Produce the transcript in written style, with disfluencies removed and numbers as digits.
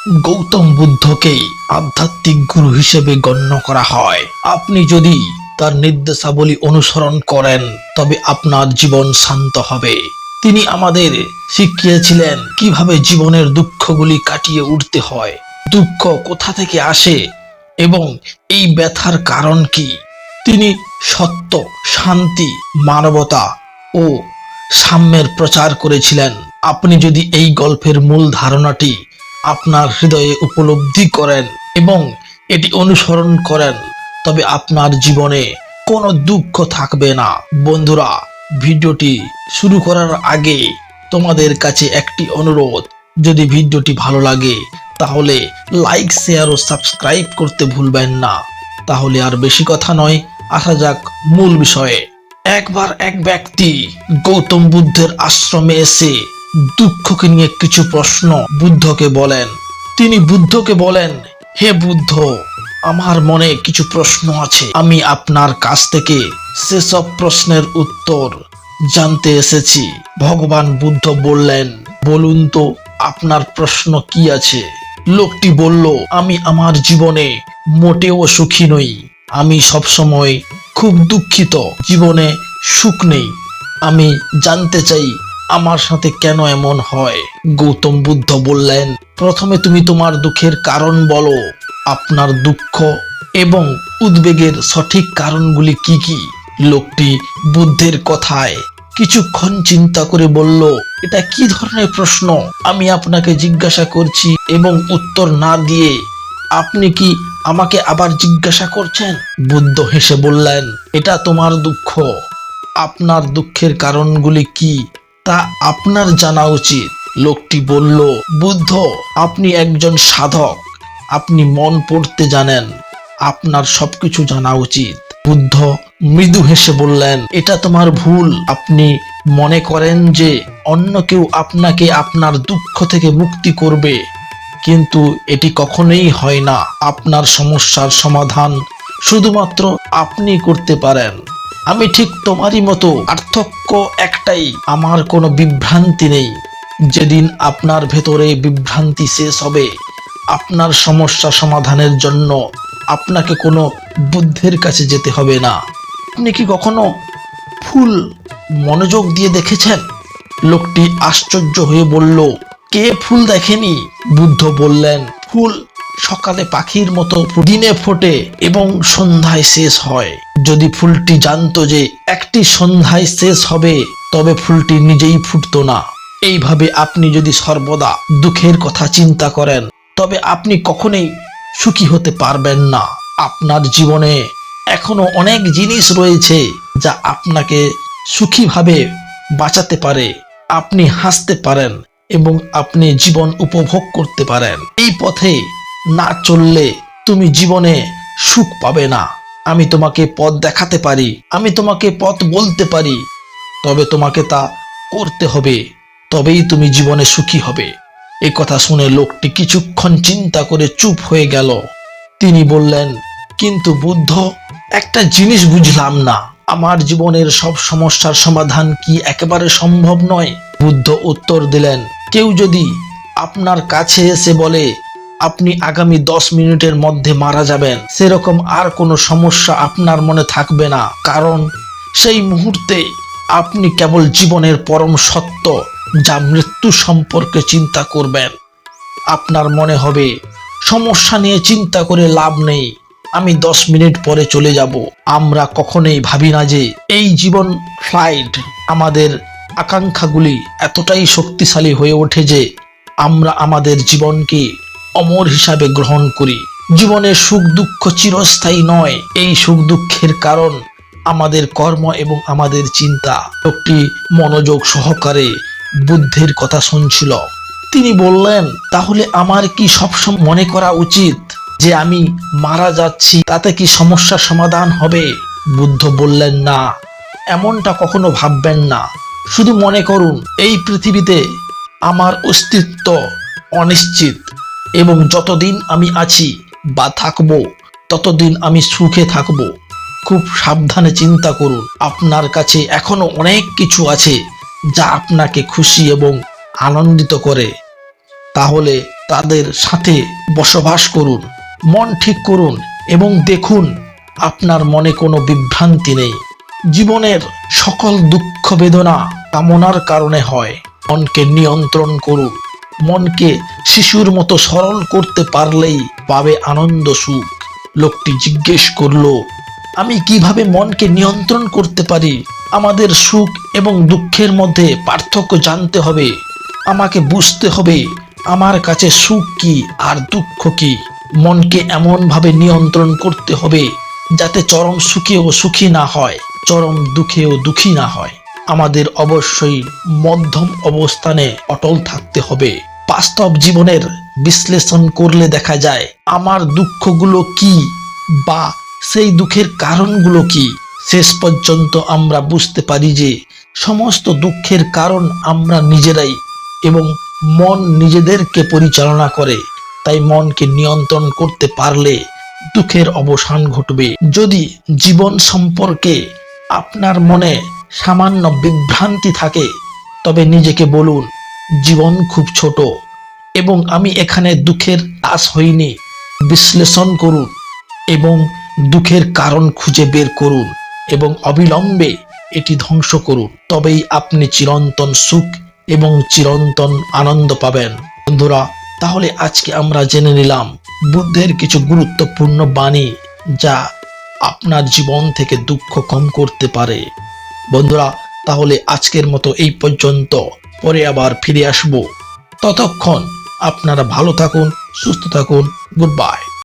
গৌতম বুদ্ধকেই আধ্যাত্মিক গুরু হিসেবে গণ্য করা হয়। আপনি যদি তার নির্দেশাবলী অনুসরণ করেন তবে আপনার জীবন শান্ত হবে। তিনি আমাদের শিখিয়েছিলেন কিভাবে জীবনের দুঃখগুলি কাটিয়ে উঠতে হয়, দুঃখ কোথা থেকে আসে এবং এই ব্যথার কারণ কি। তিনি সত্য, শান্তি, মানবতা ও সাম্যের প্রচার করেছিলেন। আপনি যদি এই গল্পের মূল ধারণাটি আপনার হৃদয়ে উপলব্ধি করেন এবং এটি অনুসরণ করেন তবে আপনার জীবনে কোনো দুঃখ থাকবে না। বন্ধুরা, ভিডিওটি শুরু করার আগে তোমাদের কাছে একটি অনুরোধ, যদি ভিডিওটি ভালো লাগে তাহলে লাইক, শেয়ার ও সাবস্ক্রাইব করতে ভুলবেন না। তাহলে আর বেশি কথা নয়, আসা যাক মূল বিষয়ে। একবার এক ব্যক্তি গৌতম বুদ্ধের আশ্রমে এসে দুঃখকে নিয়ে কিছু প্রশ্ন বুদ্ধকে বলেন। তিনি বুদ্ধকে বলেন, হে বুদ্ধ, আমার মনে কিছু প্রশ্ন আছে। আমি আপনার কাছ থেকে সেসব প্রশ্নের উত্তর জানতে এসেছি। ভগবান বুদ্ধ বললেন, বলুন তো আপনার প্রশ্ন কি আছে। লোকটি বলল, আমি আমার জীবনে মোটেও সুখী নই। আমি সবসময় খুব দুঃখিত, জীবনে সুখ নেই। আমি জানতে চাই আমার সাথে কেন এমন হয়। গৌতম বুদ্ধ বললেন, প্রথমে তুমি তোমার দুঃখের কারণ বলো। আপনার দুঃখ এবং উদ্বেগের সঠিক কারণগুলি কি কি। লোকটি বুদ্ধের কথায় কিছুক্ষণ চিন্তা করে বলল, এটা কি ধরনের প্রশ্ন? আমি আপনাকে জিজ্ঞাসা করছি এবং উত্তর না দিয়ে আপনি কি আমাকে আবার জিজ্ঞাসা করছেন? বুদ্ধ হেসে বললেন, এটা তোমার দুঃখ। আপনার দুঃখের কারণগুলি কি তা আপনার জানা উচিত। লোকটি বলল, বুদ্ধ, আপনি একজন সাধক, আপনি মন পড়তে জানেন, আপনার সবকিছু জানা উচিত। বুদ্ধ মৃদু হেসে বললেন, এটা তোমার ভুল। আপনি মনে করেন যে অন্য কেউ আপনাকে আপনার দুঃখ থেকে মুক্তি করবে, কিন্তু এটি কখনোই হয় না। আপনার সমস্যার সমাধান শুধুমাত্র আপনি করতে পারেন। আমি ঠিক তোমারই মতো, পার্থক্য একটাই, আমার কোনো বিভ্রান্তি নেই। যেদিন আপনার ভেতরে বিভ্রান্তি শেষ হবে, আপনার সমস্যা সমাধানের জন্য আপনাকে কোনো বুদ্ধের কাছে যেতে হবে না। আপনি কি কখনো ফুল মনোযোগ দিয়ে দেখেছেন? লোকটি আশ্চর্য হয়ে বলল, কে ফুল দেখেনি? বুদ্ধ বললেন, ফুল সকালে পাখির মতো দিনে ফোটে এবং সন্ধ্যায় শেষ হয়। যদি ফুলটি জানতো যে একটি সন্ধ্যায় শেষ হবে তবে ফুলটি নিজেই ফুটতো না। এইভাবে আপনি যদি সর্বদা দুঃখের কথা চিন্তা করেন তবে আপনি কখনোই সুখী হতে পারবেন না। আপনার জীবনে এখনো অনেক জিনিস রয়েছে যা আপনাকে সুখীভাবে বাঁচাতে পারে। আপনি হাসতে পারেন এবং আপনি জীবন উপভোগ করতে পারেন। এই পথে না চললে তুমি জীবনে সুখ পাবে না। আমি তোমাকে পথ দেখাতে পারি, আমি তোমাকে পথ বলতে পারি, তবে তোমাকে তা করতে হবে, তবেই তুমি জীবনে সুখী হবে। এই কথা শুনে লোকটি কিছুক্ষণ চিন্তা করে চুপ হয়ে গেল। তিনি বললেন, কিন্তু বুদ্ধ, একটা জিনিস বুঝলাম না, আমার জীবনের সব সমস্যার সমাধান কি একেবারে সম্ভব নয়? বুদ্ধ উত্তর দিলেন, কেউ যদি আপনার কাছে এসে বলে আপনি আগামী 10 মিনিটের মধ্যে মারা যাবেন, সেরকম আর কোনো সমস্যা আপনার মনে থাকবে না, কারণ সেই মুহূর্তে আপনি কেবল জীবনের পরম সত্য যা মৃত্যু সম্পর্কে চিন্তা করবেন। আপনার মনে হবে, সমস্যা নিয়ে চিন্তা করে লাভ নেই, আমি 10 মিনিট পরে চলে যাব। আমরা কখনোই ভাবি না যে এই জীবন ফ্লাইট। আমাদের আকাঙ্ক্ষাগুলি এতটাই শক্তিশালী হয়ে ওঠে যে আমরা আমাদের জীবনকে অমর হিসাবে গ্রহণ করি। জীবনের সুখ দুঃখ চিরস্থায়ী নয়। এই সুখ দুঃখের কারণ আমাদের কর্ম এবং আমাদের চিন্তা। লোকটি মনোযোগ সহকারে বুদ্ধের কথা শুনছিল। তিনি বললেন, তাহলে আমার কি সবসময় মনে করা উচিত যে আমি মারা যাচ্ছি, তাতে কি সমস্যার সমাধান হবে? বুদ্ধ বললেন, না, এমনটা কখনো ভাববেন না। শুধু মনে করুন, এই পৃথিবীতে আমার অস্তিত্ব অনিশ্চিত এবং যতদিন আমি আছি বা থাকবো ততদিন আমি সুখে থাকবো। খুব সাবধানে চিন্তা করুন, আপনার কাছে এখনো অনেক কিছু আছে যা আপনাকে খুশি এবং আনন্দিত করে। তাহলে তাদের সাথে বসবাস করুন, মন ঠিক করুন এবং দেখুন আপনার মনে কোনো বিভ্রান্তি নেই। জীবনের সকল দুঃখ বেদনা কামনার কারণে হয়। মনকে নিয়ন্ত্রণ করুন। মনকে শিশুর মতো সরল করতে পারলেই পাবে আনন্দ সুখ। লোকটি জিজ্ঞেস করলো, আমি কিভাবে মনকে নিয়ন্ত্রণ করতে পারি? আমাদের সুখ এবং দুঃখের মধ্যে পার্থক্য জানতে হবে। আমাকে বুঝতে হবে আমার কাছে সুখ কি আর দুঃখ কি। মনকে এমনভাবে নিয়ন্ত্রণ করতে হবে যাতে চরম সুখেও সুখী না হয়, চরম দুঃখেও দুঃখী না হয়। আমাদের অবশ্যই মধ্যম অবস্থানে অটল থাকতে হবে। বাস্তব জীবনের বিশ্লেষণ করলে দেখা যায় আমার দুঃখগুলো কি বা সেই দুঃখের কারণগুলো কি। শেষ পর্যন্ত আমরা বুঝতে পারি যে সমস্ত দুঃখের কারণ আমরা নিজেরাই এবং মন নিজেদেরকে পরিচালনা করে। তাই মনকে নিয়ন্ত্রণ করতে পারলে দুঃখের অবসান ঘটবে। যদি জীবন সম্পর্কে আপনার মনে সামান্য বিভ্রান্তি থাকে তবে নিজেকে বলুন, জীবন খুব ছোট এবং আমি এখানে দুঃখের দাস হইনি। বিশ্লেষণ করুন এবং দুঃখের কারণ খুঁজে বের করুন এবং অবিলম্বে এটি ধ্বংস করুন। তবেই আপনি চিরন্তন সুখ এবং চিরন্তন আনন্দ পাবেন। বন্ধুরা, তাহলে আজকে আমরা জেনে নিলাম বুদ্ধের কিছু গুরুত্বপূর্ণ বাণী যা আপনার জীবন থেকে দুঃখ কম করতে পারে। বন্ধুরা, তাহলে আজকের মতো এই পর্যন্ত। পরে আবার ফিরে আসব। ততক্ষণ আপনারা ভালো থাকুন, সুস্থ থাকুন। Good bye.